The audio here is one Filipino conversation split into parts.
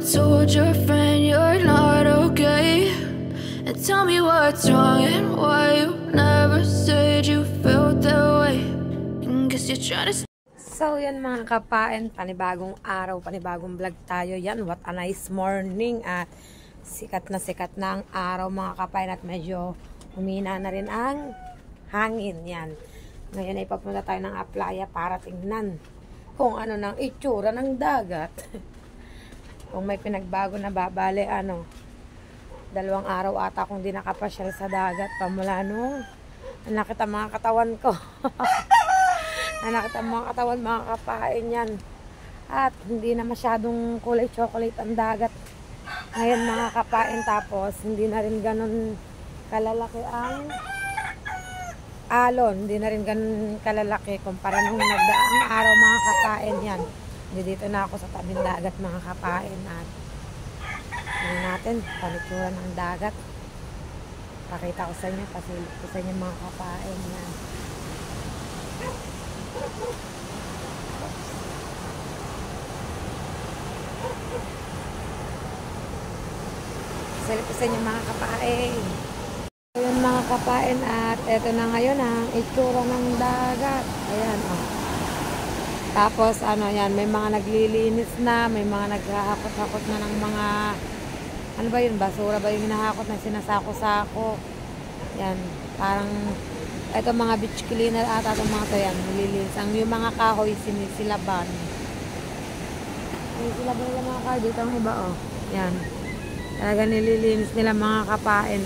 told your friend you're not okay, and tell me what's wrong and why you never said you felt that way. And guess you're trying to. So yan mga kapain, panibagong araw, panibagong vlog tayo. Yan, what a nice morning. At sikat na ang araw mga kapain, at medyo humina na rin ang hangin. Yan. Ngayon ay papunta tayo ng Aplaya para tingnan kung ano nang itsura ng dagat. Kung may pinagbago na babale, 2 araw ata kung di nakapasyal sa dagat pamula nung nakita mga katawan ko. Nakita mga katawan, mga kapain yan. At hindi na masyadong kulay chocolate ang dagat ngayon mga kapain. Tapos hindi na rin ganun kalalaki ang alon. Hindi na rin ganun kalalaki kumpara nung nagdaang araw mga kapain yan. Dito na ako sa tabing dagat mga kapain. At tingnan natin panitsura ng dagat. Pakita ko sa inyo, pasilip ko sa inyo mga kapain yan. Pasilip ko sa inyo mga kapain. Ayan mga kapain, at eto na ngayon ang itsura ng dagat. Ayan Tapos yan, may mga naglilinis na, may mga naghahakot-hakot na ng mga ano ba yun, basura ba yung hinahakot na sinasako-sako. Yan, parang ito mga beach cleaner ata itong mga to. Yan, nililinis. Yung mga kahoy sinisilaban. Sinisilaban nila mga kahoy. Dito ang iba Yan, talaga nililinis nila mga kapain.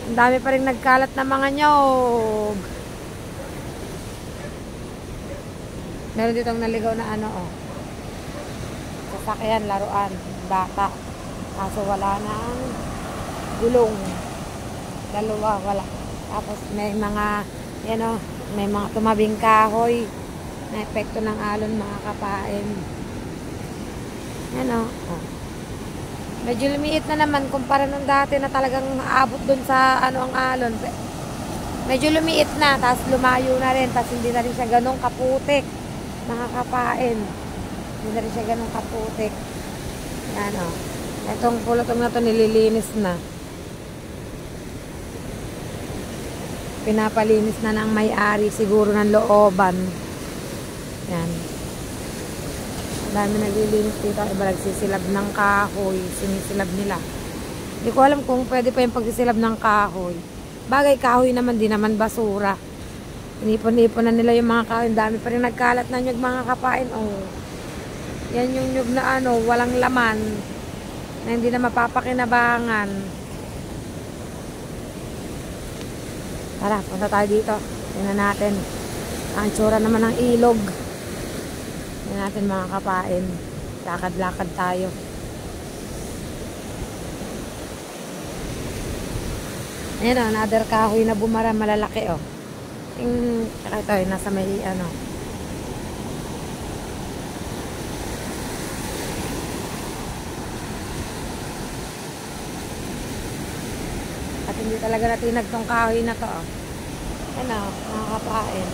Ang dami pa rin nagkalat na mga nyog. Meron ditong naligaw na sasakyan, laruan, bata. Kaso wala na ang gulong. Dalawa, wala. Tapos may mga, may mga tumabing kahoy na epekto ng alon mga kapain. Medyo lumiit na naman kumpara nung dati na talagang aabot dun sa ang alon. Medyo lumiit na, tapos lumayo na rin, tapos hindi na rin siya ganong kaputik mga kapain. Hindi na rin siya ganong kaputik. Yan Itong pulutong na to nililinis na. Pinapalinis na ng may-ari siguro ng looban. Yan. Dami naglilinis dito. Iba nagsisilab ng kahoy. Sinisilab nila. Hindi ko alam kung pwede pa yung pagsisilab ng kahoy. Bagay kahoy naman, di naman basura. Inipon-ipon na nila yung mga kahoy. Dami pa rin nagkalat na nyug mga kapain. Yan yung nyug na walang laman. Na hindi na mapapakinabangan. Tara, punta tayo dito. Tingnan natin. Ang itsura naman ng ilog. Tingnan natin mga kapain. Lakad-lakad tayo. Ayan another kahoy na bumara, malalaki ito nasa may at hindi talaga natinag tong kahoy na to mga kapain.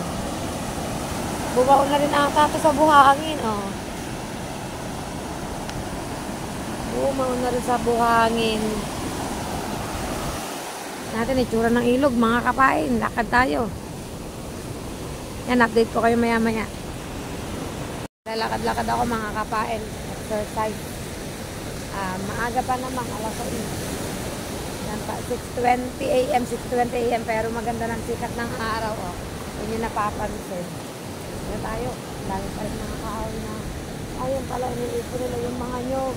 Bumaon na rin ata ito sa buhangin bumaon na rin sa buhangin natin itsura ng ilog mga kapain. Lakad tayo. Yan, update ko kayo maya maya. Lalakad-lakad ako mga kapain. Exercise. Maaga pa naman, alas 6. Yan pa, 6:20 AM, 6:20 AM. Pero maganda ng sikat ng araw Yun yung napapansin. Yan tayo. Dami pa rin mga kahoy na ayun pala, iniipon nila yung mga nyog.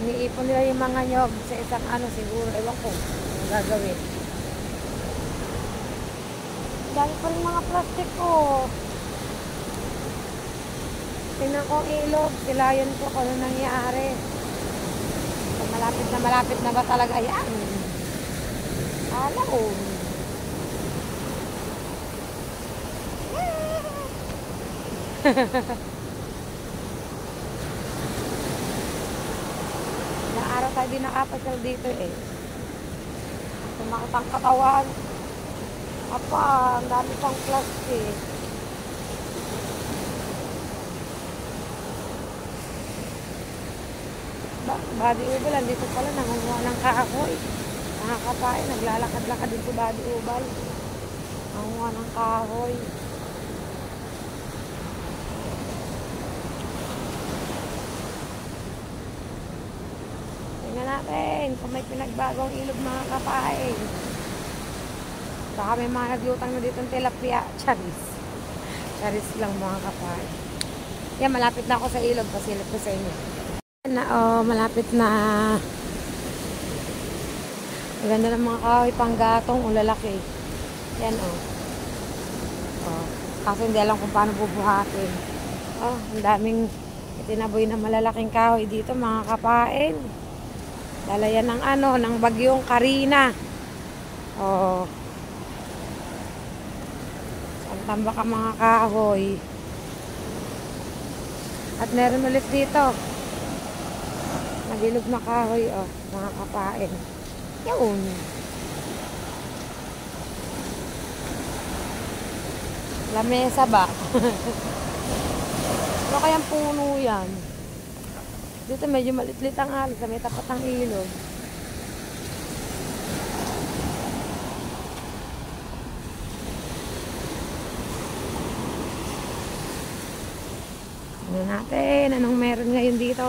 Iniipon nila yung mga nyog sa isang siguro, ewan ko ang gagawin. Dami pa rin mga plastic tingnan ko ang ilog, silayan ko kung ano nangyari. So, malapit na ba talaga yan? Alam Ilang araw tayo din nakapasyal dito Sumakit ang katawan. Ang dami pang plastic. Body Ubal, andito pala, nangunguha ng kahoy. Mga kapain, naglalakad-lakad din si Body Ubal. Nangunguha ng kahoy. Tingnan natin kung may pinagbagong ilog mga kapain. Baka may mga naglutang na dito ng tilapia. Charis. Charis lang mga kapain. Yan, malapit na ako sa ilog. Pasilip ko sa inyo. Na, malapit na. Ang ganda ng mga kahoy panggatong o lalaki. Yan kaso hindi alam kung paano bubuhatin. Ang daming itinaboy na malalaking kahoy dito mga kapain. Dala yan ng ng bagyong Karina. Tambak ang mga kahoy. At meron ulit dito. Nagilog na kahoy, mga kapain. Yun. Lamesa ba? Ano kayang puno yan? Dito medyo malitlit ang alas. May tapat ang ilog. Tingnan natin anong meron ngayon dito.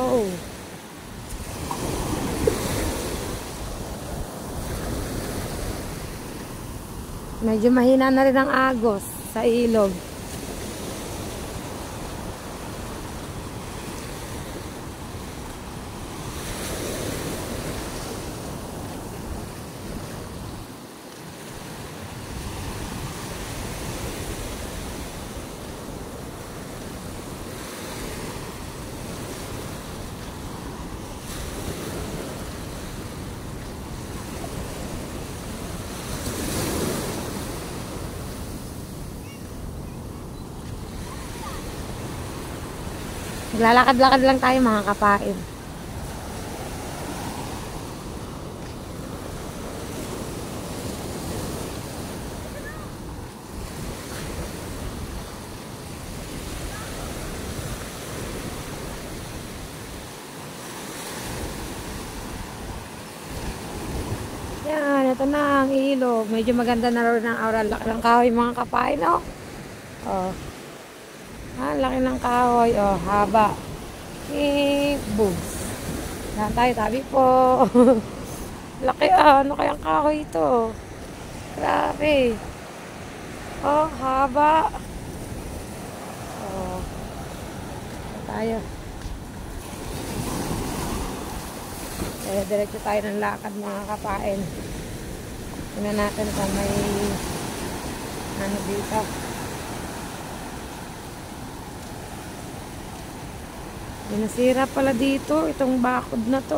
Medyo mahina na rin ang agos sa ilog. Naglalakad-lakad lang tayo mga kapain. Yan, ito na ang ilog. Medyo maganda na rin ang aura. Laki ng kahoy mga kapain, laki ng kahoy, haba. Boobs. Yan tayo, tabi po. Laki, ano kayang kahoy ito? Grabe. Haba. Tayo. Diretso tayo ng lakad mga kapain. Tingnan natin kung may ano dito. Nasira pala dito itong bakod na to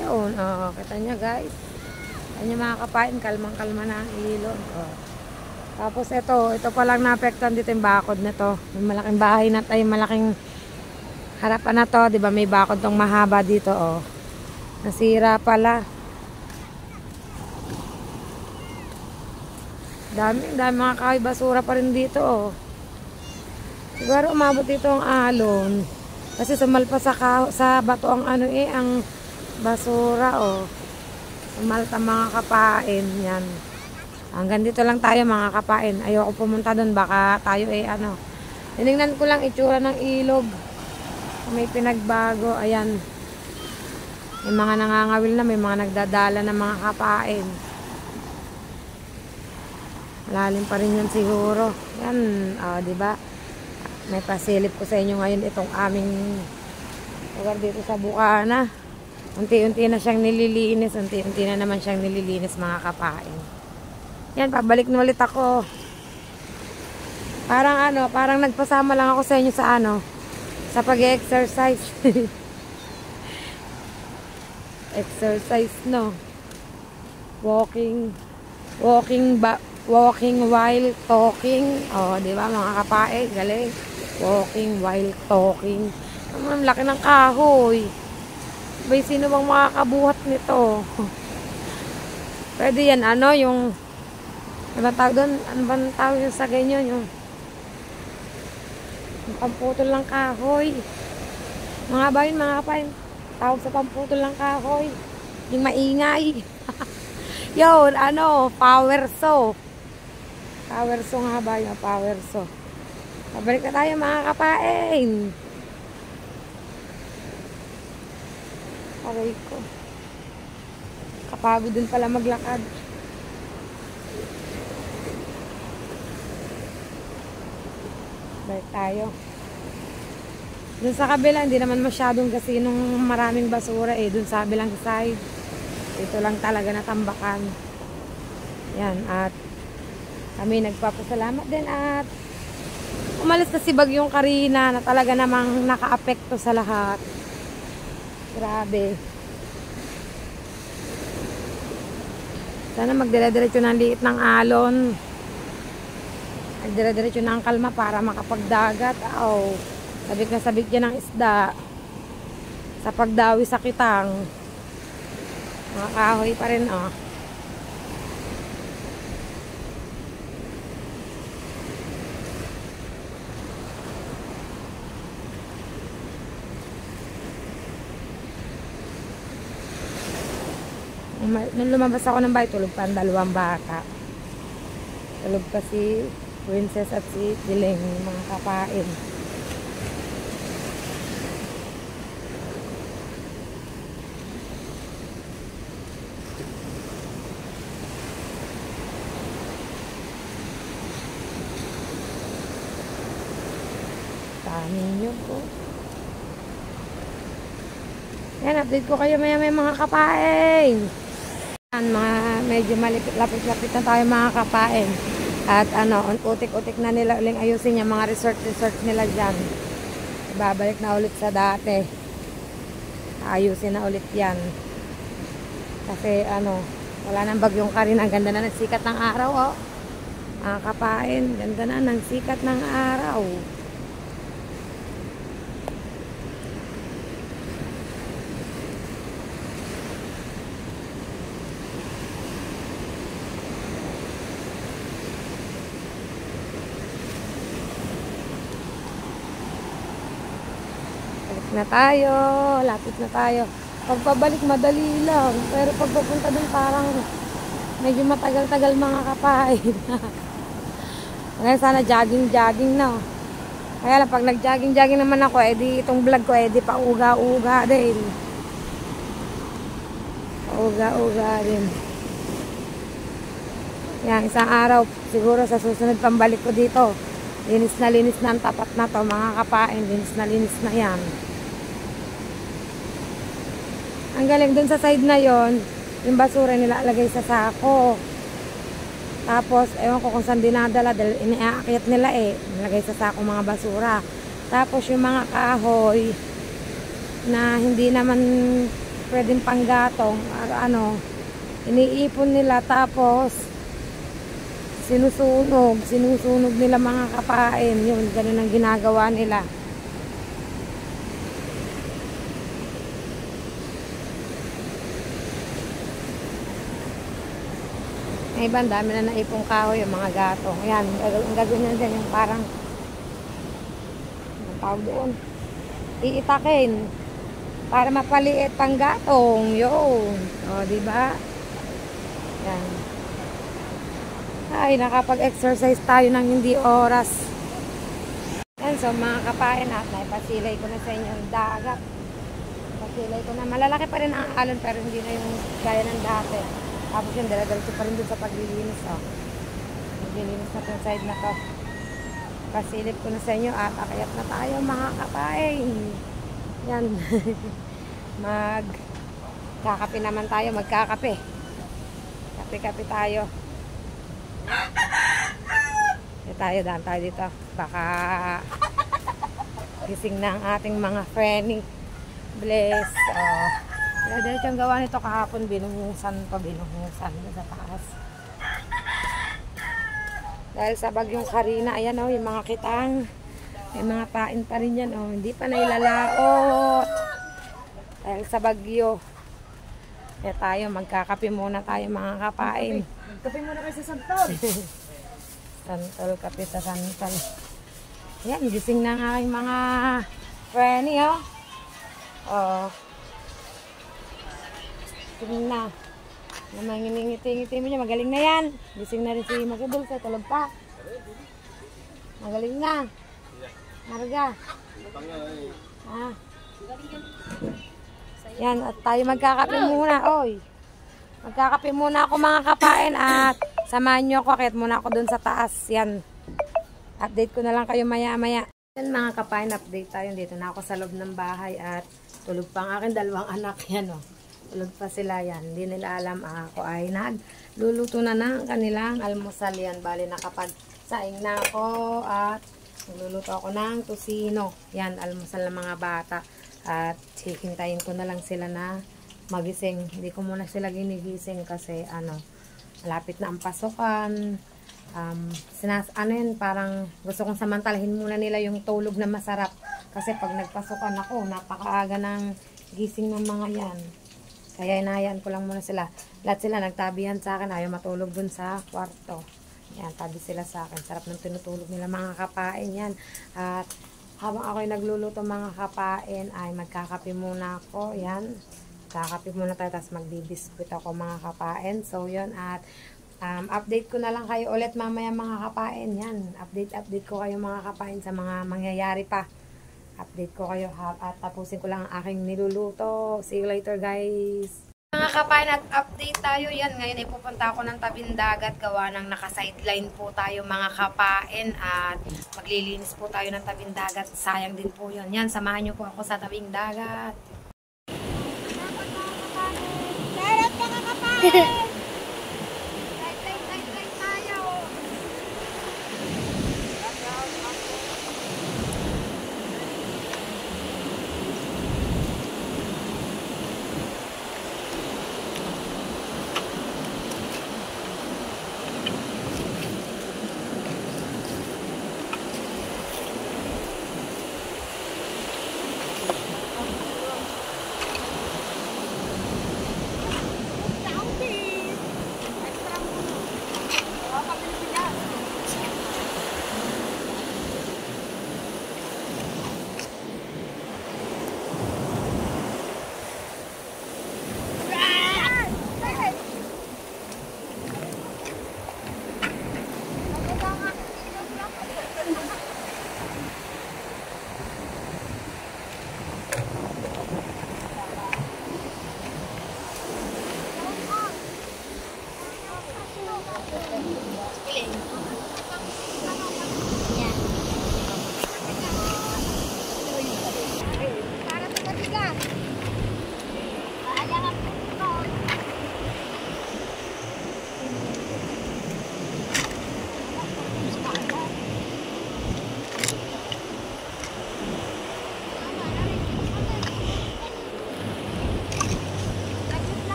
Yun, kita nyo guys. Kita nyo mga kapain, kalmang-kalma na ang ilog. Tapos ito pa lang naapektuhan dito yung bakod na to. May malaking bahay na tayo, malaking harapan na to, 'di ba? May bakod tong mahaba dito, Nasira pala. Dami mga kahoy basura pa rin dito, Siguro umabot dito ang alon. Kasi sumalpa sa bato ang ang basura, Sumalta mga kapain, yan. Hanggang dito lang tayo mga kapain. Ayoko pumunta doon, baka tayo tinignan ko lang itsura ng ilog. May pinagbago, ayan. May mga nangangawil na, may mga nagdadala na mga kapain. Lalim pa rin yan siguro. Yan, diba? May pasilip ko sa inyo ngayon itong aming lugar dito sa Bukana. Unti-unti na siyang nililinis. Unti-unti na naman siyang nililinis mga kapain. Yan, pabalik na ulit ako. Parang nagpasama lang ako sa inyo sa pag-exercise. Exercise, no? Walking while talking. Di ba mga kapain? Galing. Walking while talking. Ang laki ng kahoy. Bay, sino bang makakabuhat nito? Pwede yan, yung ano bang tawag doon? Ano bang tawag yung sa ganyan? Yung pamputol ng kahoy. Mga bayan, mga kapain, tawag sa pamputol ng kahoy. Yung maingay. Yun, ano, power saw. Power saw nga ba yung power saw. Pabalik na tayo mga kapain. Aray ko. Kapagod din pala maglakad. Balik tayo. Dun sa kabila, hindi naman masyadong kasi nung maraming basura eh. Dun sa kabilang side. Ito lang talaga natambakan. Yan, at kami nagpapasalamat din at umalis na si Bagyong Karina na talaga namang naka-apekto sa lahat. Grabe. Sana magdire-diretso ng liit ng alon. Magdire-diretso ng kalma para makapagdagat. Oh, sabik na sabik yan ng isda. Sa pagdawi sa kitang. Mga kahoy pa rin, oh. Nung lumabas ako ng bahay, tulog pa ang dalawang bata. Tulog pa si Princess at si Diling, mga kapain. Dami nyo po. Yan, update ko kayo maya mga kapain. Mga medyo malapit-lapit na tayo mga kapain. At ano, utik-utik na nila uling ayusin yung mga resort nila dyan. Babalik na ulit sa dati. Ayusin na ulit yan. Kasi ano, wala nang Bagyong Karina. Ang ganda na ng sikat ng araw, oh. Mga kapain, ganda na ng sikat ng araw. Na tayo, lapit na tayo. Pagpabalik madali lang, pero pagpapunta dun parang medyo matagal-tagal mga kapain. Ngayon sana jogging na. Kaya lang pag nag-jogging naman ako, edi itong vlog ko edi pauga-uga din. Pauga-uga din. Yan, isang araw siguro sa susunod pambalik ko dito. Linis na ang tapat na to mga kapain. Linis na yan. Ang galing dun sa side na yon, yung basura nilalagay sa sako. Tapos, ewan ko kung saan dinadala dahil iniaakyat nila eh. Nilagay sa sako mga basura. Tapos yung mga kahoy na hindi naman pwedeng panggatong, ano, iniipon nila tapos sinusunog nila mga kapain. Yun, ganun ang ginagawa nila. May iba, dami na naipong kahoy, yung mga gatong. Ayan, ang gagawin na dyan, yung parang ang tawag doon, iitakin para mapaliit pang gatong. Yun. O, diba? Yan. Ay, nakapag-exercise tayo ng hindi oras. Yan, so mga kapain at naipasilay ko na sa inyo yung dagat. Pasilay ko na. Malalaki pa rin ang alon pero hindi na yung gaya ng dati. Tapos yung dala-dala pa rin dun sa paglilinis. Oh. Maglilinis na itong side na to. Pasilip ko na sa inyo at akayat na tayo mga kapain. Yan. Magkakape naman tayo. Magkakape. Kape-kape tayo. Daan tayo dito. Baka gising na ang ating mga friending. Bless. Diretso ang gawa nito kahapon, binuhusan sa taas. Dahil sa Bagyong Karina, ayan o, yung mga kitang, may mga pain pa rin yan o, hindi pa nailalaot. Dahil sa bagyo. Kaya tayo, magkakape muna tayo mga kapain. Kape muna kayo sa santol. Santol, kape sa santol. Yan, gising na ang aking mga Frenny, oh. Oh. Gising na. Naman ngiti-ngiti mo niya, magaling na yan. Gising na rin si Makidul sa tulog pa. Magaling na. Marga. Ah. Yan, at tayo magkakape muna, oy. Magkakape muna ako mga kapain at samahan nyo ako, kahit muna ako dun sa taas. Yan. Update ko na lang kayo maya-maya. Yan mga kapain, update tayo. Dito na ako sa loob ng bahay at tulog pa ang aking dalawang anak. Yan, oh. Tulog pa sila yan. Hindi nila alam ako ay nagluluto na ng kanilang almusal yan. Bali nakapagsaing na ako at nagluluto ako ng tusino. Yan, almusal ng mga bata. At hihintayin ko na lang sila na magising. Hindi ko muna sila ginigising kasi malapit na ang pasukan. Parang gusto kong samantalahin muna nila yung tulog na masarap. Kasi pag nagpasukan ako, napakaaga ng gising ng mga yan. Kaya inahayaan ko lang muna sila. Lahat sila nagtabihan sa akin. Ayaw matulog dun sa kwarto. Yan, tabi sila sa akin. Sarap ng tinutulog nila mga kapain yan. At habang ako'y nagluluto mga kapain, ay magkakape muna ako. Yan. Magkakape muna tayo, tapos magbibiskut ako mga kapain. So, yun. At update ko na lang kayo ulit mamaya mga kapain. Yan. Update ko kayo mga kapain sa mga mangyayari pa. Update ko kayo at tapusin ko lang ang aking niluluto. See you later guys. Mga kapain, at update tayo. Yan, ngayon ay pupunta ako ng tabing dagat. Gawa ng naka-sideline po tayo mga kapain. At maglilinis po tayo ng tabing dagat. Sayang din po yun. Yan, samahan nyo po ako sa tabing dagat. Sarap mga kapain!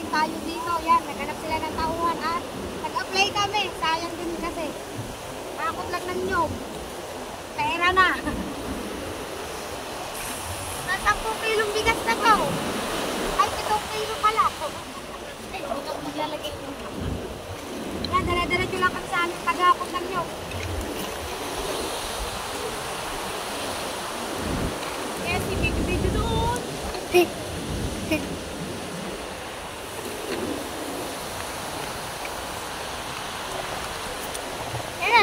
Tayo dito, yan, naghanap sila ng tauhan at nag-apply kami, sayang din kasi takot lang ng nyog, pera na. At 10 kilong bigas na to, ay 7 kilo pala. Ay, ito ko maglalagay ko. Yan, dala-dala lang kami sa aming tagakot ng nyog. Kaya si video doon.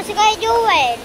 Si Kuya Joel.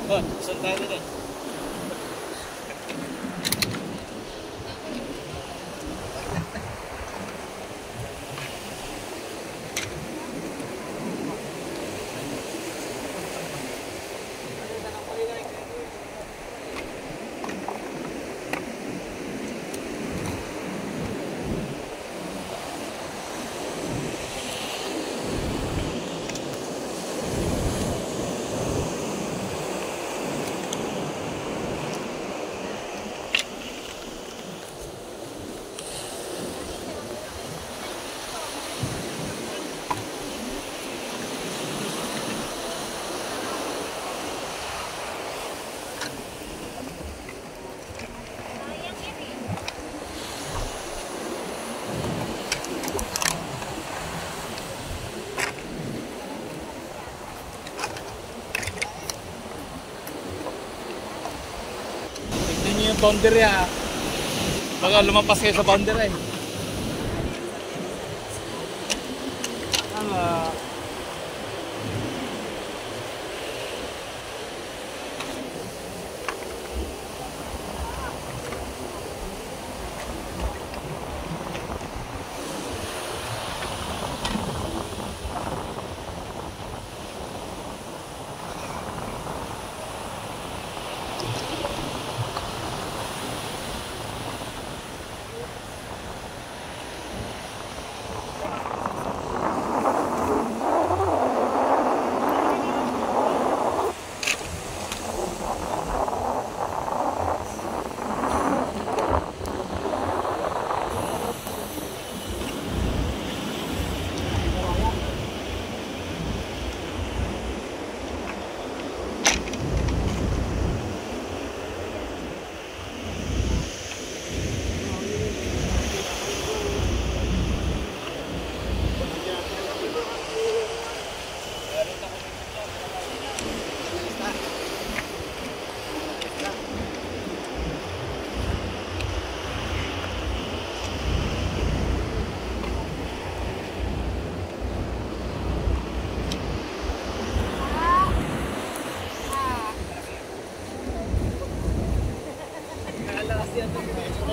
Oh, saan tayo din? Yung boundary baka lumampas kayo sa boundary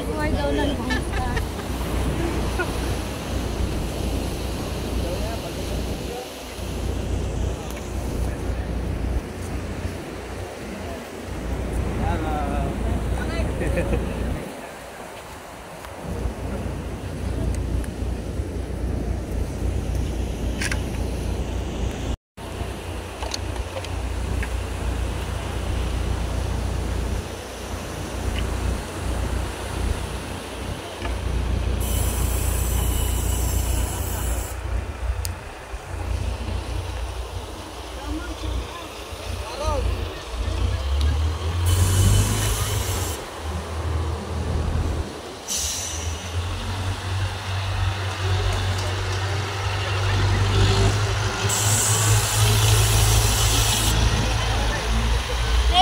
Buhay daw ng bangsa.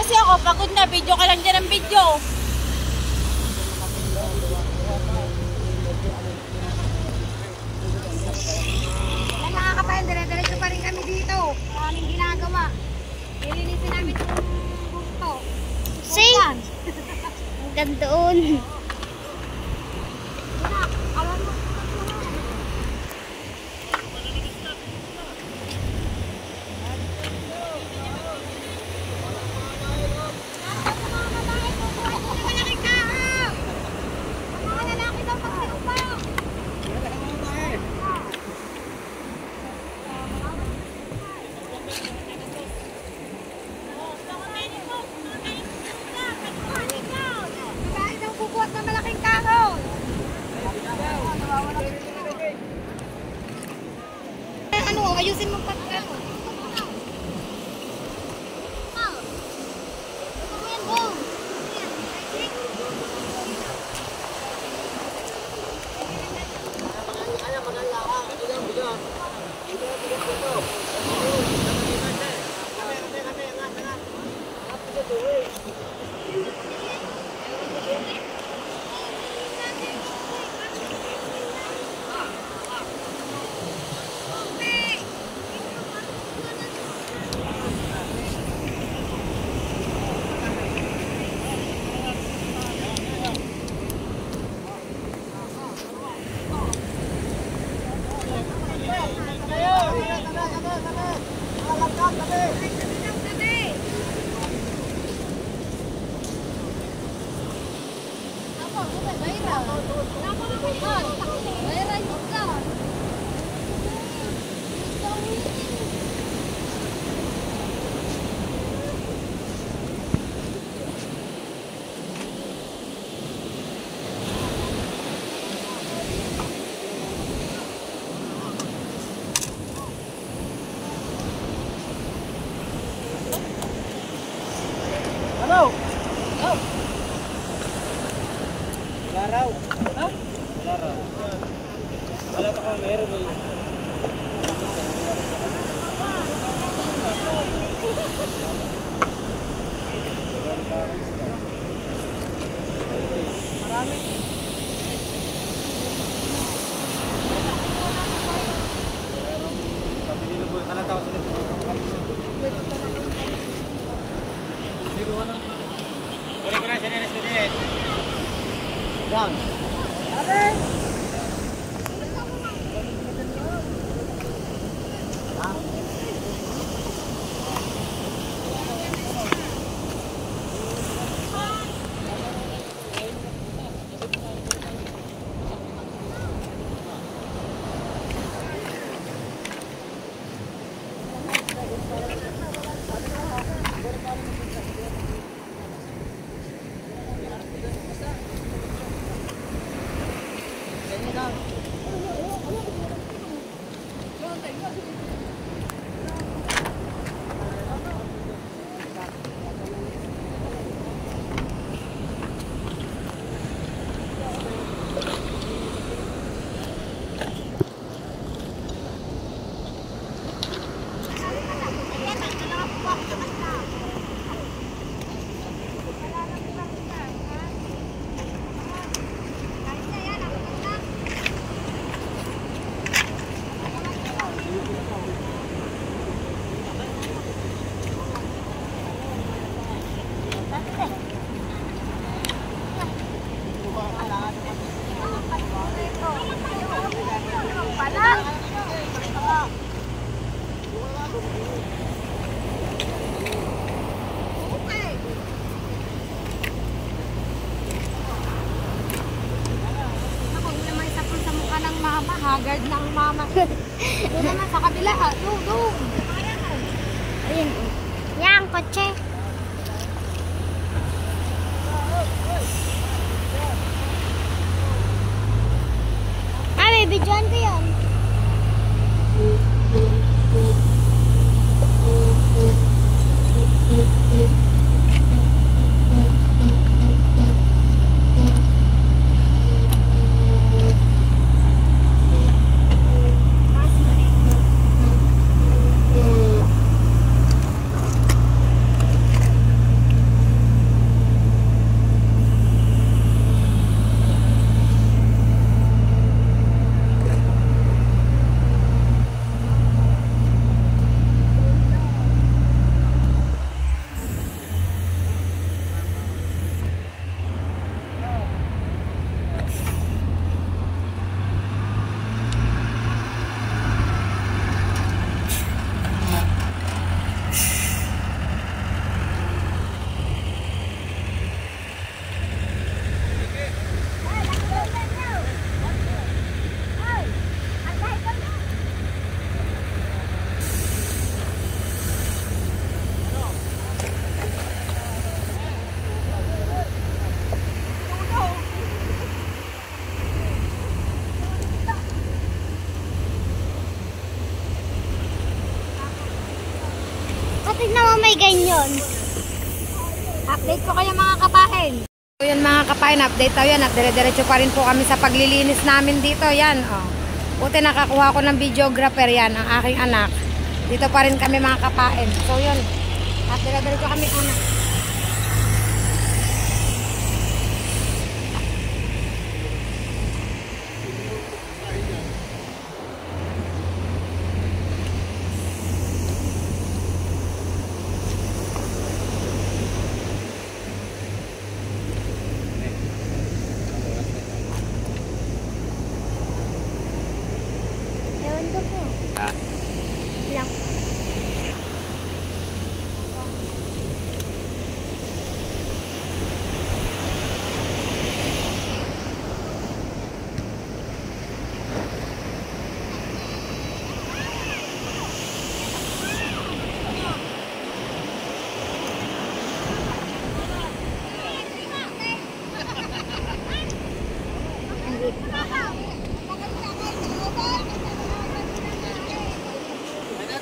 Kasi ako, pagod na, video ka lang dyan ng video. Ay, mga kapayan, dire-diretso pa rin kami dito. Maraming ginagawa. Nilinisin namin itong gusto. See? Hanggang doon. ayusin mo pag ano. Haggard na ang mama. Doon naman sa kabila ha. Doon. Ayun. Yan, kotse. Bibidyoan ko yan. may ganyan. Update ko kayo mga kapain. So yan mga kapain, update tayo yan at dire-diretso pa rin po kami sa paglilinis namin dito. Yan, oh. Buti nakakuha ko ng videographer yan, ang aking anak. Dito pa rin kami mga kapain. So yun, at dire-diretso kami anak. Ewan ko po. Lang.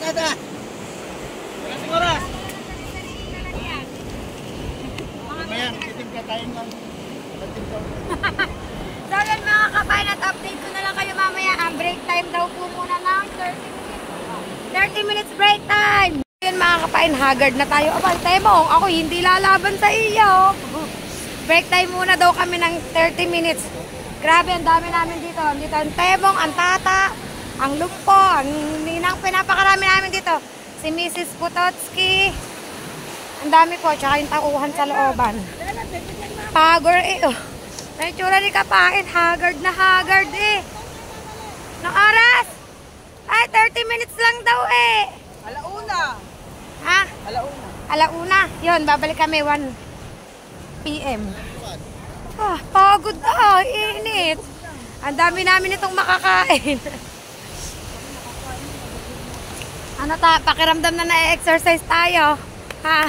Ada. Kasing oras. Mamaya, titigla tayong lang. So yan mga kapain, at update ko na lang kayo mamaya. Ang break time daw po muna ng 30 minutes break time. Yan mga kapain, haggard na tayo. Abang, Temong, ako hindi lalaban sa iyo. Break time muna daw kami ng 30 minutes. Grabe, ang dami namin dito. Dito ang Temong, ang Tata, ang Lumpo, ang ninang pinapakarami namin dito. Si Mrs. Putotski. Ang dami po, tsaka yung tauhan sa looban. Pagor eh, oh. Naitsura ni kapain, haggard na haggard eh. Nang oras? Ay, 30 minutes lang daw eh. Alauna. Ha? Alauna. Alauna. Yun, babalik kami 1 PM. Ah, pagod na, init. Ang dami namin itong makakain. Ano ta, pakiramdam na na-exercise tayo. Ha?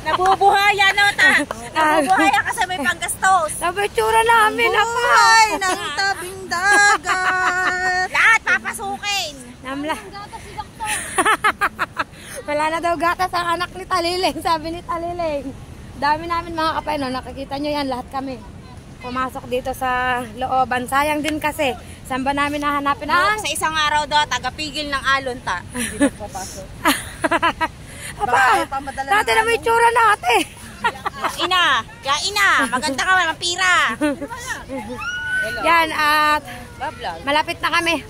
Nabubuhaya no ta. Nabubuhaya kasi may panggastos. Sabi tsura namin ako. Buhay ng tabing dagat. Lahat papasukin. Namla. Wala na daw gatas ang anak ni Taliling, sabi ni Taliling. Dami namin mga kapay, no? Nakikita nyo yan, lahat kami. Pumasok dito sa looban. Sayang din kasi. Saan ba namin nahanapin ang... Sa isang araw daw, tagapigil ng alon ta. Hindi na papasok. Aba, dati na may tsura natin. Ina, maganda ka, mampira. Yan, at Bablog. malapit na kami,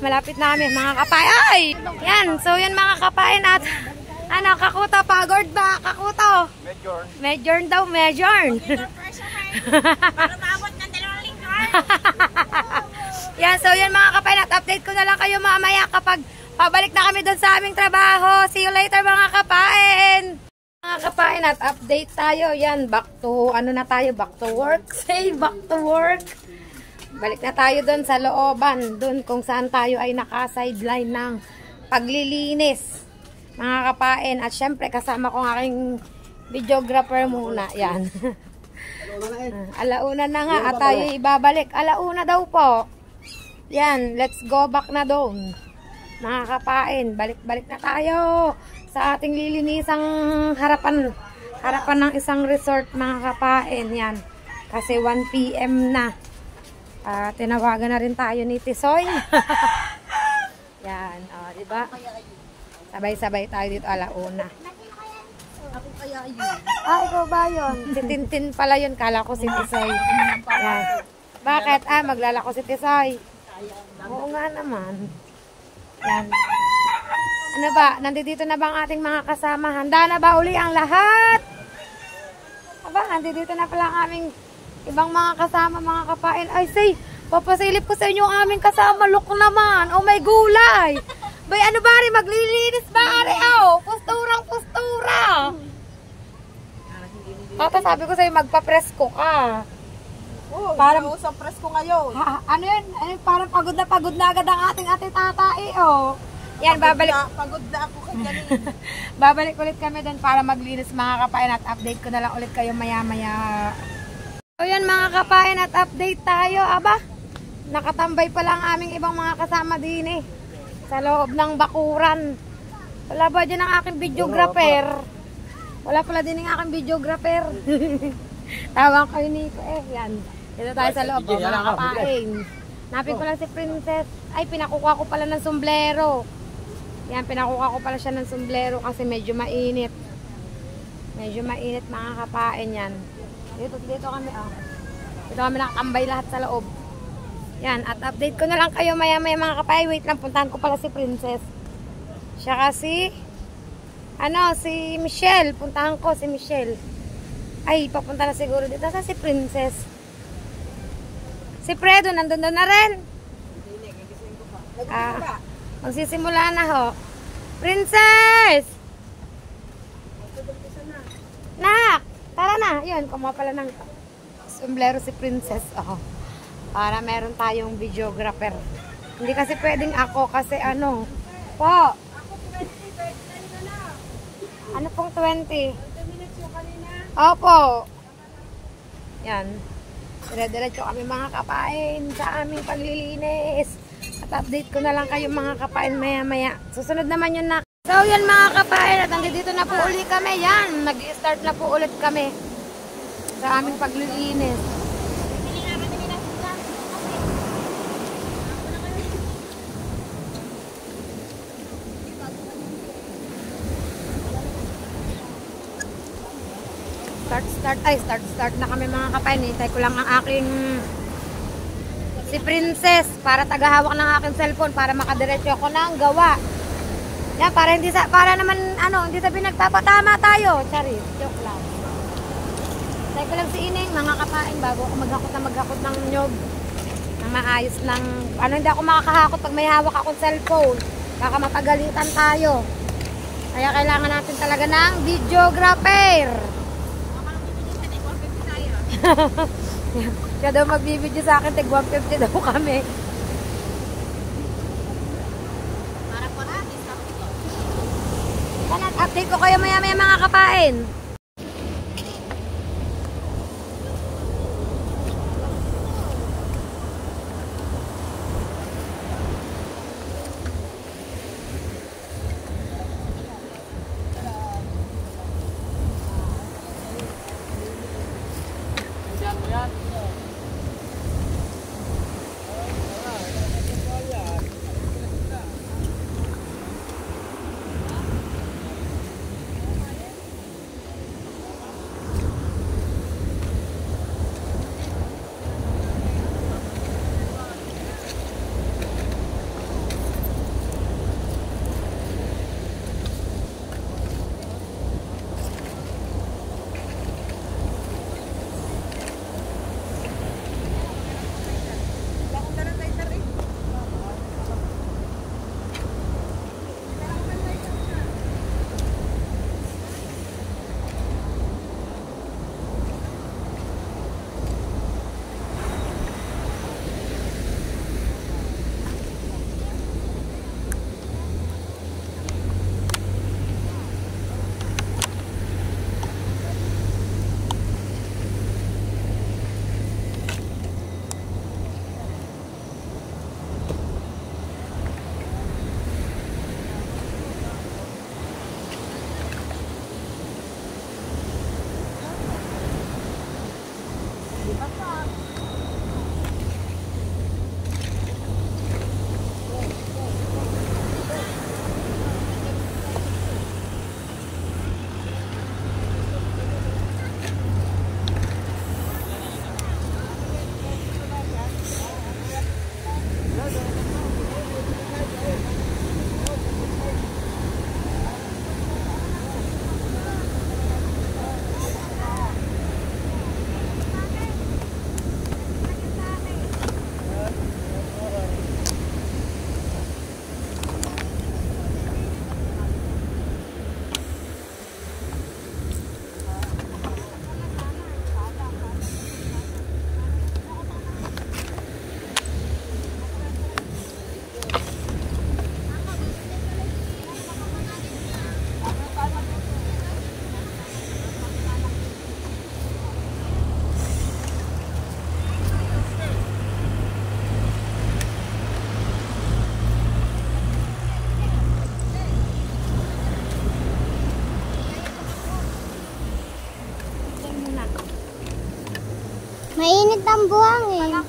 mga kapay. Ay! Yan, so yan mga kapain at ano, kakuto, pagod ba? Kakuto. Medyorn daw, medyorn. Para maabot ng 2 linggo. Yan, so yan mga kapain at update ko na lang kayo mamaya kapag pabalik na kami doon sa aming trabaho. See you later mga kapain. Mga kapain at update tayo. Yan, back to, ano na tayo, back to work. Say, back to work. Balik na tayo doon sa looban. Doon kung saan tayo ay naka-sideline ng paglilinis. Mga kapain. At syempre kasama ko ang aking videographer muna. Yan. Alauna na nga at tayo ibabalik. Alauna daw po. Yan, let's go back na doon. Mga kapain, balik-balik na tayo sa ating lilinisang harapan ng isang resort mga kapain. Yan, kasi 1 PM na. Tinawagan na rin tayo ni Tisoy. Yan, diba? Sabay-sabay tayo dito alauna. Ako kaya yun. Ikaw ba yun? Si Tintin pala yun. Kala ko si Tisoy. Yan. Bakit? Maglalako si Tisoy. Oo nga naman. Yan. Ano ba? Nandito na ba ang ating mga kasama? Handa na ba uli ang lahat? Aba, nandito na pala ang aming ibang mga kasama, mga kapain. Ay, say, papasilip ko sa inyo ang aming kasama. Look naman. Oh, may gulay. Bay, ano ba rin? Maglilinis ba rin? Pusturang-pustura. Tata, sabi ko sa'yo, magpapresko ka. Oh, Parang- parang usang press ko ngayon. Ano yun? Parang pagod na agad ang ating ate tata oh. Yan, Pagod na ako kay ganun. babalik ulit kami doon para maglinis mga kapain at update ko na lang ulit kayo maya-maya. So yan mga kapain at update tayo. Aba, nakatambay pa lang aming ibang mga kasama din eh. Sa loob ng bakuran. Wala ba dyan ang aking videographer? Wala pala din ang aking videographer. Tawag kayo ni yan. Dito tayo sa loob, mga kapain. Napin ko lang si Princess. Ay, pinakuha ko pala ng sombrero. Yan, pinakuha ko pala siya ng sombrero kasi medyo mainit. Medyo mainit mga kapain yan. Dito kami, Dito kami nakakambay lahat sa loob. Yan, at update ko na lang kayo maya-maya mga kapain. Wait lang, puntahan ko pala si Princess. Siya kasi, si Michelle. Puntahan ko si Michelle. Ay, papunta na siguro dito sa si Princess. Si Fredo, nandun na rin. Magsisimula na ho. Princess! Nak! Tara na. Yun, kumuha pala ng sombrero si Princess. Para meron tayong videographer. Hindi kasi pwedeng ako kasi po. Ano pong 20? 20 minutes yung kanina. Opo. Yan. Dire-diretso kami mga kapain sa aming paglilinis. At update ko na lang kayo mga kapain maya-maya. Susunod naman yun na. So yan mga kapain, at nandito na po ulit kami. Yan, nag-start na po ulit kami sa aming paglilinis. Start na kami mga kapain. Hintay ko lang ang aking si Princess para tagahawak ng aking cellphone para makadiretso ako ng gawa. Yan, para naman hindi sabi nagpapatama tayo. Charis, joke lang. Hintay ko lang si Ining mga kapain bago ako maghakot ng nyog. Ng maayos ng hindi ako makakahakot pag may hawak akong cellphone. Baka mapagalitan tayo. Kaya kailangan natin talaga ng videographer. Kaya daw magbibideo sa akin, tig 150 daw kami. Update ko kayo maya-maya mga kapain. Mainit ang buhangin.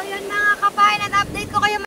yun mga kapain, at update ko kayo.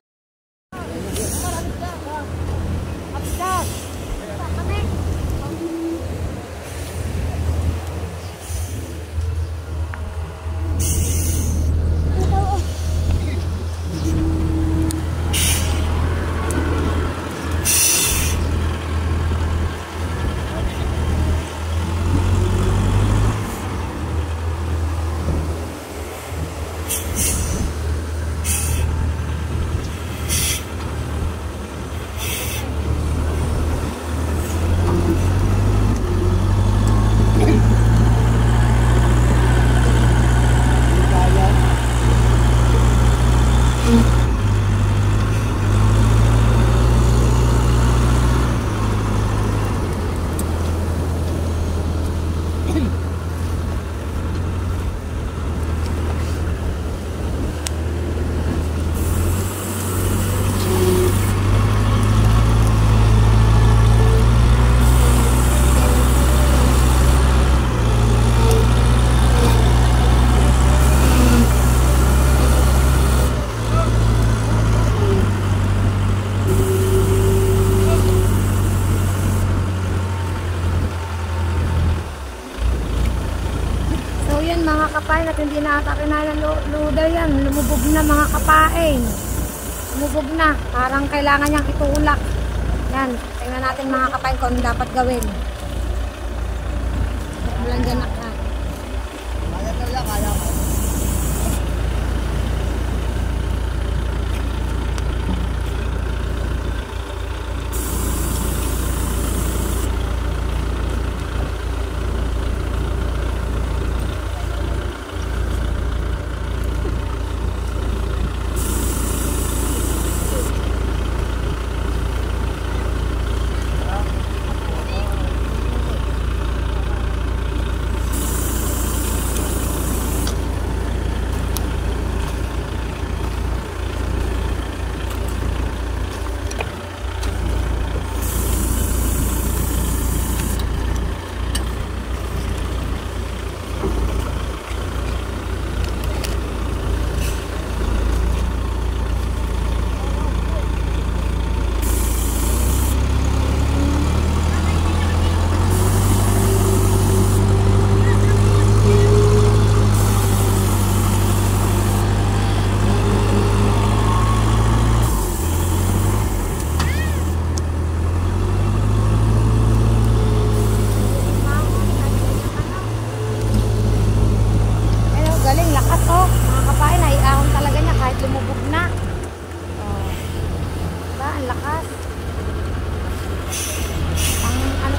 Mga kapain at hindi na ata kinain ng loader yan. Lumubog na mga kapain. Lumubog na. Parang kailangan niyang itulak. Yan. Tingnan natin mga kapain kung ano dapat gawin. Walang ganak na. Kaya ka lang, kaya ka.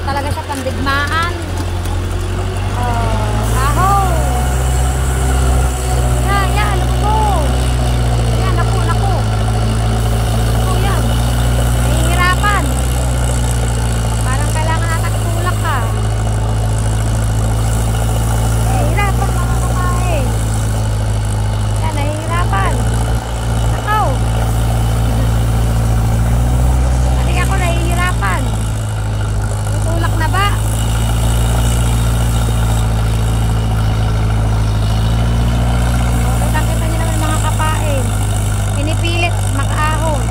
Talaga siya pandigmaan. Aho. Yan, naku. Yan, naku. Naku, yan. Nahihirapan. Parang kailangan natin tulak ka. Nahihirapan mga kumain. Yan, nahihirapan. Naku. Pati ako nahihirapan. Tulak na ba? Kita nyo naman mga kapain. Pinipilit makaahon.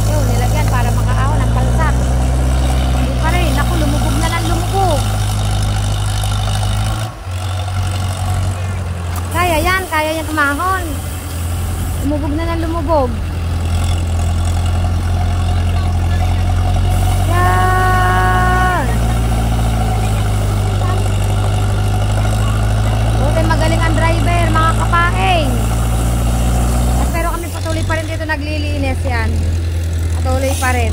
Yun, nilagyan para makaahon ang palsak. Hindi pa rin. Naku, lumubog na lang lumubog. Kaya yan umahon. Lumubog na lang lumubog. Magaling ang driver, mga kapain. At pero kami patuloy pa rin dito naglilinis yan. Patuloy pa rin.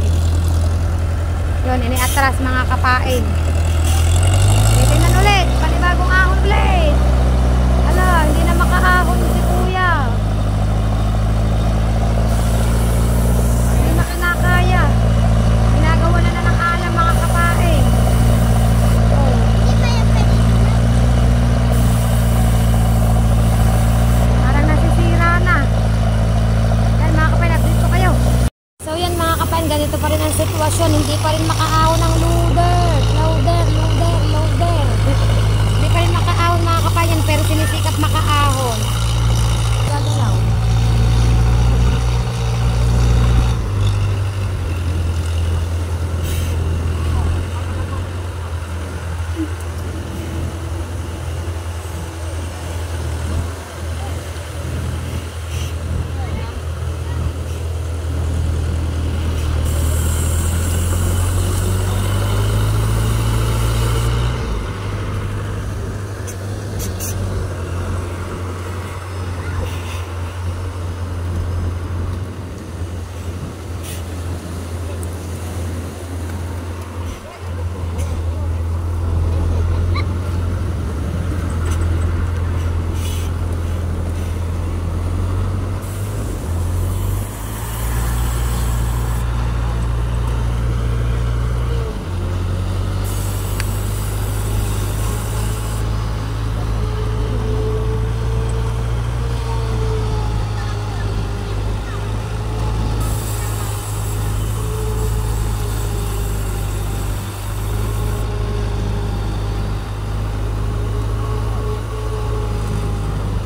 Yun, iniatras mga kapain. Tingnan ulit, panibagong ahon ulit. Ala, hindi na makaahon si kuya. Hindi na kinakaya. Ginagawa na ng alam mga kapain. Ganito pa rin ang sitwasyon, hindi pa rin makaahon ng loader. Hindi pa rin makaahon mga kapayan, pero sinisikap makaahon.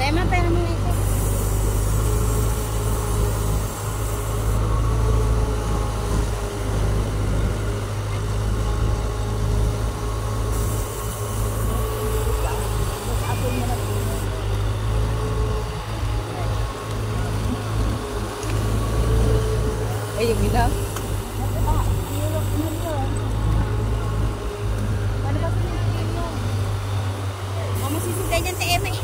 Emma, pera mo na ito. Ay, yung ilaw. Masisintay niyan si Emma eh.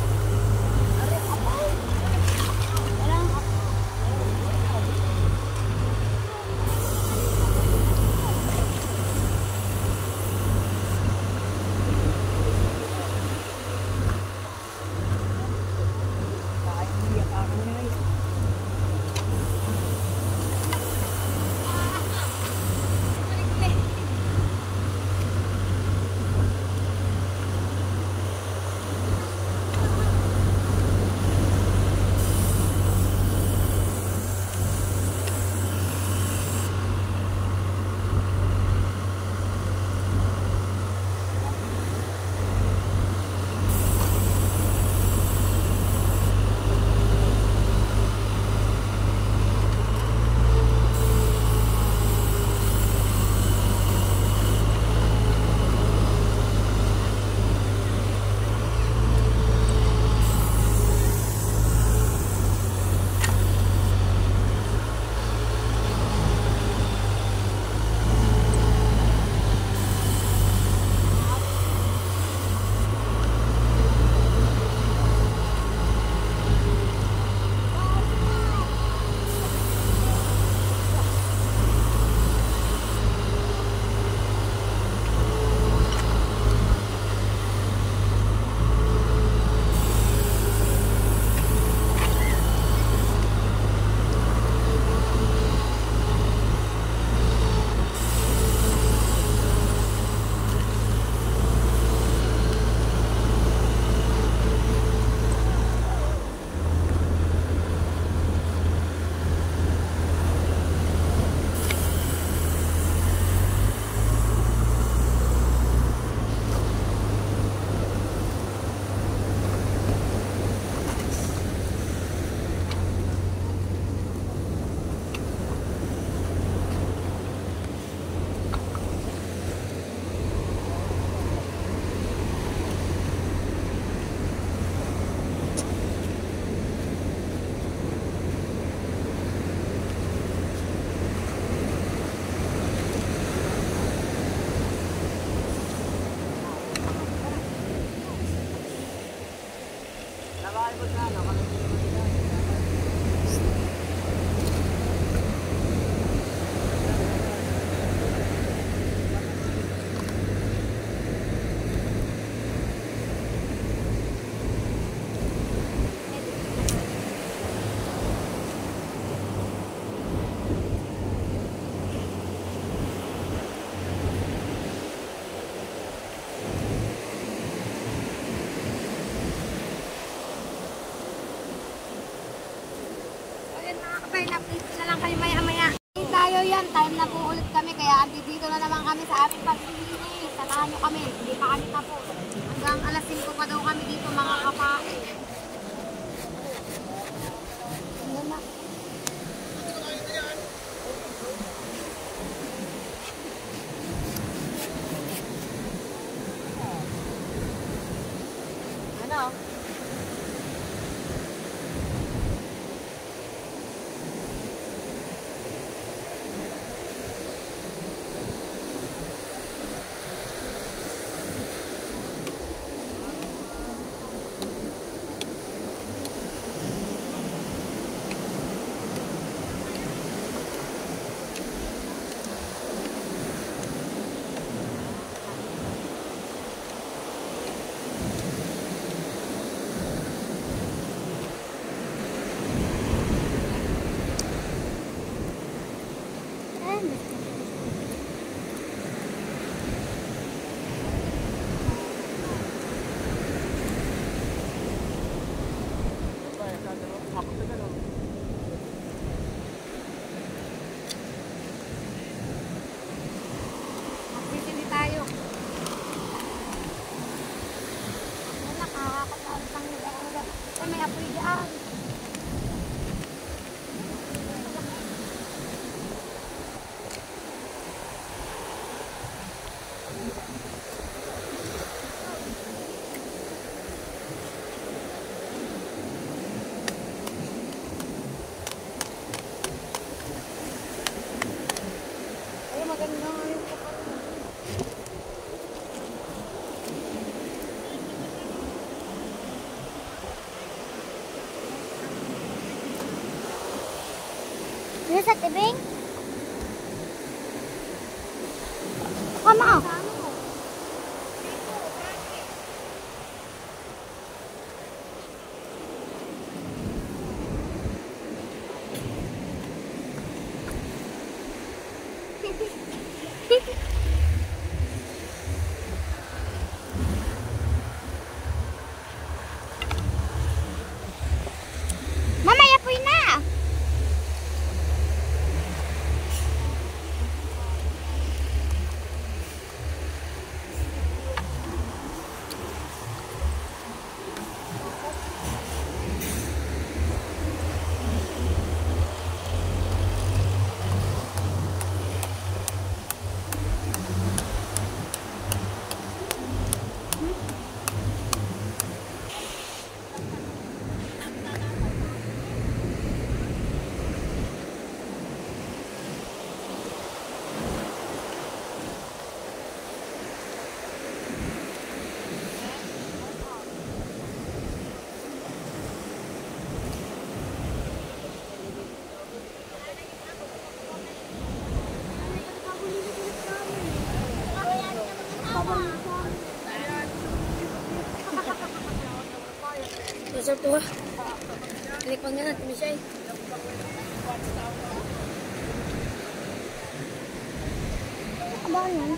Update na lang kayo maya-maya. Tayo yan, time na po ulit kami. Kaya dito na naman kami sa aming paglilinis. Samahan nyo kami, hindi pa kami tapos. Hanggang alas 5 pa daw kami dito mga kapain. Ano? Dito sa tibing? Kama. Mamaya po na. Masarap to ha. Tinikman nga natin siya eh. Ano yan?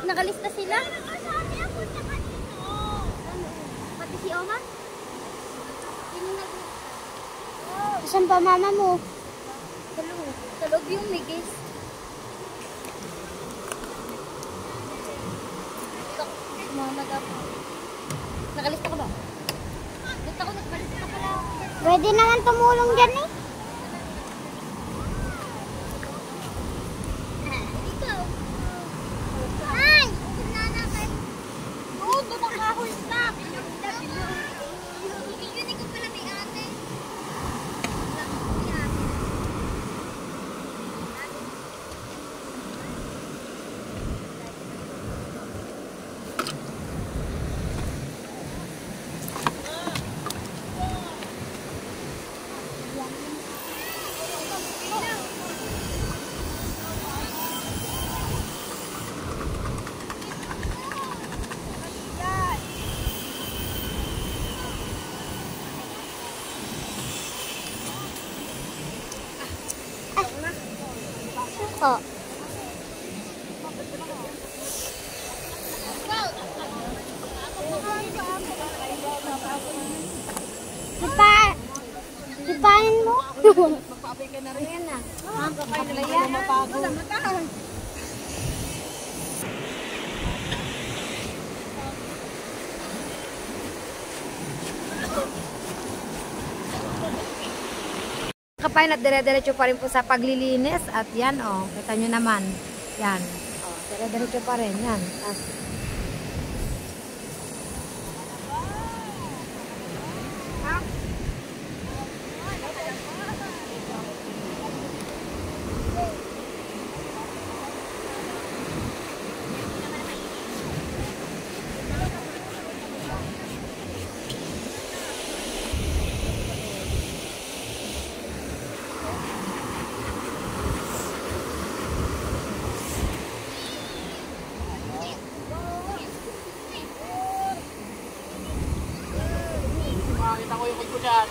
Nakalista sila? Pati si Oma? Saan ba mama mo? Sa loob yung migis. Nakalista ka ba? Dito ako nakalista pala. Pwede naman tumulong dyan eh. Po. Dipanin mo? Magpapay ka na rin yan na. Magpapay na lang yan. Mapago. Kapain at dire-diretso pa rin po sa paglilinis at yan kita nyo naman yan dire-diretso pa rin yan dyan.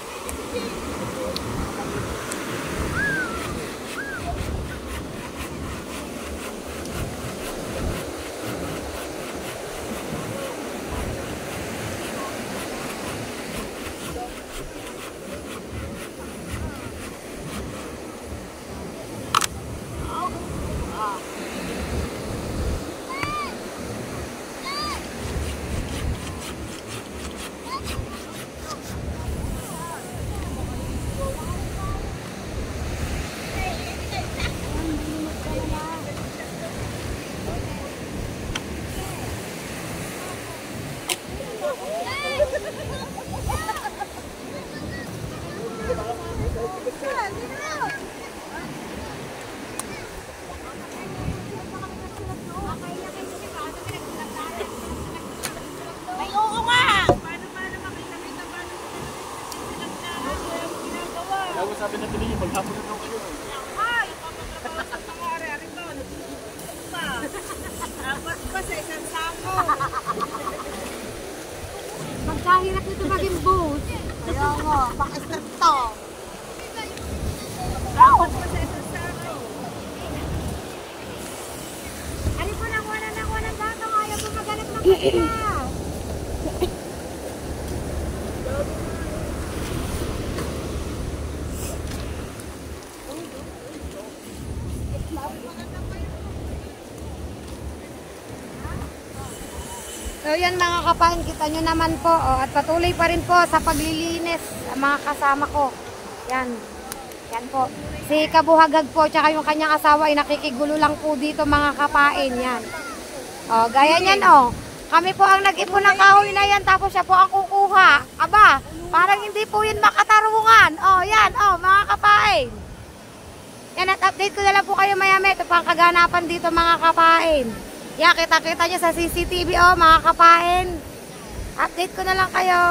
Ay, oo nga! Kaya mo sabi na pinigil, maghapon na daw kayo. Ay, papatrabaho sa mga ari-ari to. Pa. Apat pa sa isang sako. Magkahirap nito maging boss. Ayaw mo, pang-start to. Apat pa sa isang sako. Ano po nakuha ng bata? Ayaw po maganap ng kanila. So yan mga kapain, kita nyo naman po. At patuloy pa rin po sa paglilinis ang mga kasama ko. Yan. Yan po. Si Kabuhagag po, tsaka yung kanyang asawa ay nakikigulo lang po dito mga kapain. Yan. Gaya niyan Kami po ang nag-ipon ng kahoy na yan, tapos siya po ang kukuha. Aba, parang hindi po yun makatarungan. Yan, mga kapain. Yan, at update ko na lang po kayo maya-maya. Ito pang kaganapan dito mga kapain. Yeah, kita-kita nyo sa CCTV mga kapain. Update ko na lang kayo.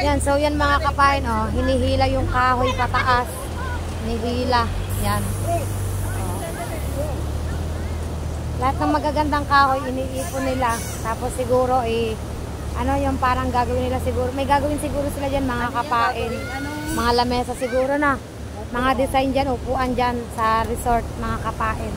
Yan, so yan mga kapain, hinihila yung kahoy pataas. Hinihila. Yan. Lahat ng magagandang kahoy, iniipon nila. Tapos siguro, yung parang gagawin nila siguro. May gagawin siguro sila dyan, mga kapain. Mga lamesa siguro na. Mga design dyan, upuan dyan sa resort, mga kapain.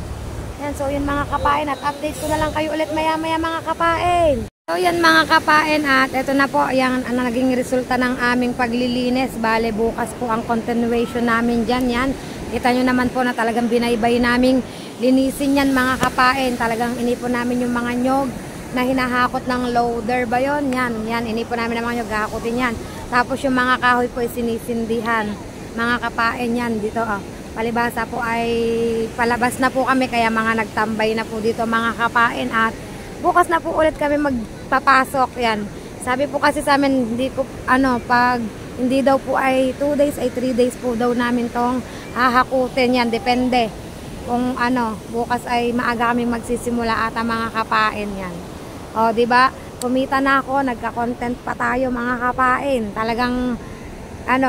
Yan, so yun mga kapain. At update ko na lang kayo ulit maya-maya mga kapain. So yan mga kapain, at ito na po yung naging resulta ng aming paglilinis. Bale bukas po ang continuation namin dyan. Yan, kita nyo naman po na talagang binaybay naming linisin yan mga kapain. Talagang inipon namin yung mga nyog na hinahakot ng loader ba yun? Yan, inipon namin ng mga nyog, hahakotin yan. Tapos yung mga kahoy po ay sinisindihan mga kapain yan dito. Palibasa po ay palabas na po kami, kaya mga nagtambay na po dito mga kapain. At bukas na po ulit kami magpapasok. Yan. Sabi po kasi sa amin, hindi ko, pag hindi daw po ay 2 days, ay 3 days po daw namin tong hahakutin. Yan, depende. Kung bukas ay maaga kaming magsisimula ata mga kapain. Yan. Diba? Kumita na ako, nagka-content pa tayo mga kapain. Talagang,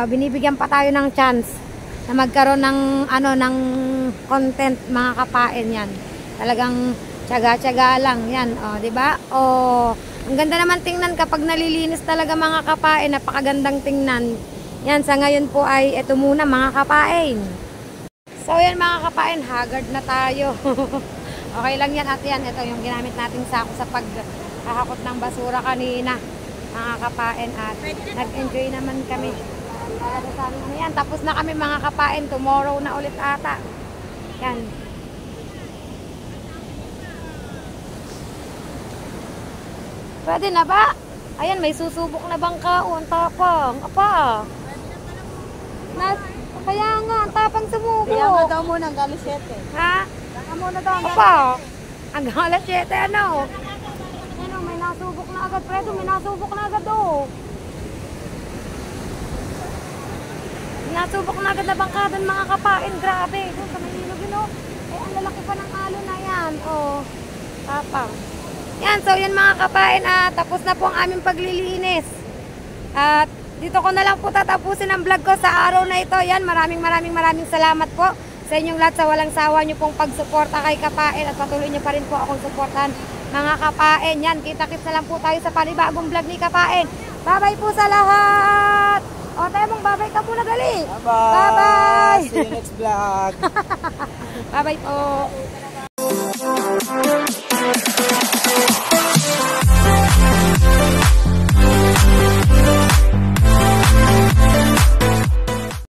binibigyan pa tayo ng chance na magkaroon ng, ng content mga kapain. Yan. Talagang Tsaga-tsaga lang. Yan, oh, 'di ba? Oh, ang ganda naman tingnan kapag nalilinis talaga mga kapain. Napakagandang tingnan. Yan, sa ngayon po ay ito muna mga kapain. So yan mga kapain, haggard na tayo. Okay lang yan at yan. Ito yung ginamit nating sako sa paghahakot ng basura kanina. Mga kapain at nag-enjoy naman kami. Yan, tapos na kami mga kapain. Tomorrow na ulit ata. Yan. Pwede na ba? Ayan, may susubok na bangkaon. Tapang. Apa? Kaya nga, tapang sumubok. Kaya nga daw muna ang galis 7. Ha? Kaya muna daw ang Apa? Ang alas 7, ano? Ano, may nasubok na agad. Preso, may nasubok na agad, oh. Nasubok na agad na bangkadan mga kapain. Grabe. Doon sa may ilog yun, oh. Eh, ang lalaki pa ng alon na yan. Oh. Tapang. Yan, so yan mga kapain. Tapos na po ang aming paglilinis. At dito ko na lang po tatapusin ang vlog ko sa araw na ito. Yan, maraming salamat po sa inyong lahat sa walang sawa nyo pong pagsuporta kay Kapain at patuloy nyo pa rin po akong suportan mga Kapain. Yan, kita-kits na lang po tayo sa panibagong vlog ni Kapain. Bye-bye po sa lahat! O, tayo mong bye-bye ka muna, dali! Bye-bye! Bye-bye! See you next vlog! Bye-bye po!